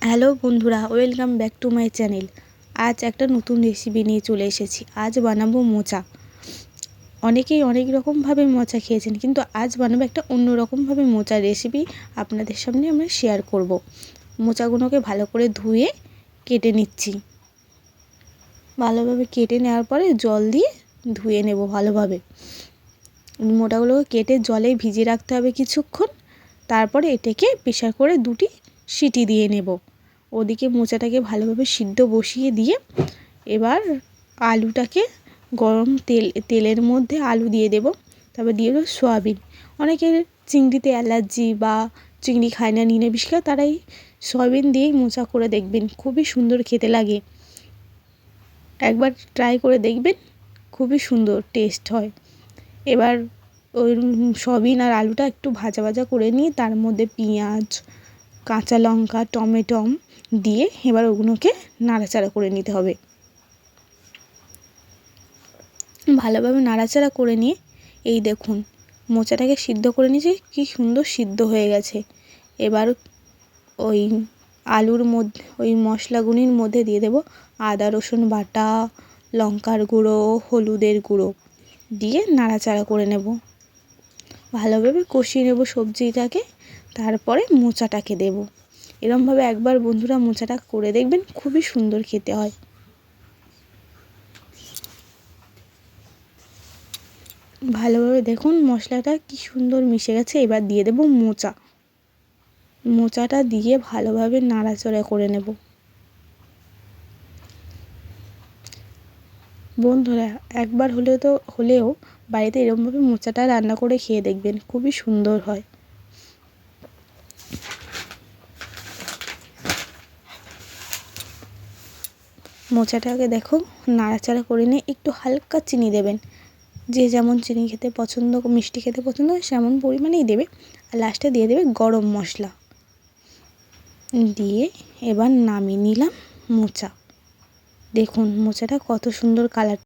Hello বন্ধুরা, welcome back to my channel. আজ একটা নতুন রেসিপি নিয়ে চলে এসেছি। আজ বানাবো মোচা। অনেকেই অনেক রকমভাবে মোচা খেয়েছেন, কিন্তু আজ বানাবো একটা অন্য রকমভাবে মোচার রেসিপি। আপনাদের সামনে আমরা শেয়ার করব। মোচাগুলোকে ভালো করে ধুয়ে কেটে নিচ্ছি। ভালোভাবে কেটে নেওয়ার পরে জল দিয়ে ধুয়ে নেব ভালোভাবে। মোচাগুলোকে কেটে জলে ভিজিয়ে রাখতে হবে কিছুক্ষণ। তারপরে এটাকে প্রেসার করে 2টি সিটি দিয়ে নেব। ওদিকে মোচাটাকে ভালোভাবে সিদ্ধ বসিয়ে দিয়ে এবার আলুটাকে গরম তেলের মধ্যে আলু দিয়ে দেব। তারপর দিয়ে দেবো সয়াবিন। অনেকের চিংড়িতে অ্যালার্জি বা চিংড়ি খায় না, নিরামিষ খায়, তারাই সয়াবিন দিয়েই মোচা করে দেখবেন, খুবই সুন্দর খেতে লাগে। একবার ট্রাই করে দেখবেন, খুবই সুন্দর টেস্ট হয়। এবার ওই সয়াবিন আর আলুটা একটু ভাজা ভাজা করে নিয়ে তার মধ্যে পেঁয়াজ, কাঁচা লঙ্কা, টমেটো দিয়ে এবার ওগুলোকে নাড়াচাড়া করে নিতে হবে। ভালোভাবে নাড়াচাড়া করে নিয়ে এই দেখুন মোচাটাকে সিদ্ধ করে নিয়েছি, কি সুন্দর সিদ্ধ হয়ে গেছে। এবার ওই আলুর মধ্যে ওই মশলাগুলির মধ্যে দিয়ে দেব আদা রসুন বাটা, লঙ্কার গুঁড়ো, হলুদের গুঁড়ো দিয়ে নাড়াচাড়া করে নেব। ভালোভাবে কষিয়ে নেব সবজিটাকে। তারপরে মোচাটাকে দেব। এরমভাবে একবার বন্ধুরা মোচাটা করে দেখবেন, খুবই সুন্দর খেতে হয়। ভালোভাবে দেখুন মশলাটা কি সুন্দর মিশে গেছে। এবার দিয়ে দেব মোচাটা দিয়ে ভালোভাবে নাড়াচাড়া করে নেব। বন্ধুরা একবার হলেও বাড়িতে এরকমভাবে মোচাটা রান্না করে খেয়ে দেখবেন, খুবই সুন্দর হয়। মোচাটাকে দেখো নাড়াচাড়া করে নিয়ে একটু হালকা চিনি দেবেন। যে যেমন চিনি খেতে পছন্দ, মিষ্টি খেতে পছন্দ হয় সেমন পরিমাণেই দেবে। আর লাস্টে দিয়ে দেবে গরম মশলা দিয়ে এবার নামিয়ে নিলাম মোচা। দেখুন মোচাটা কত সুন্দর কালার।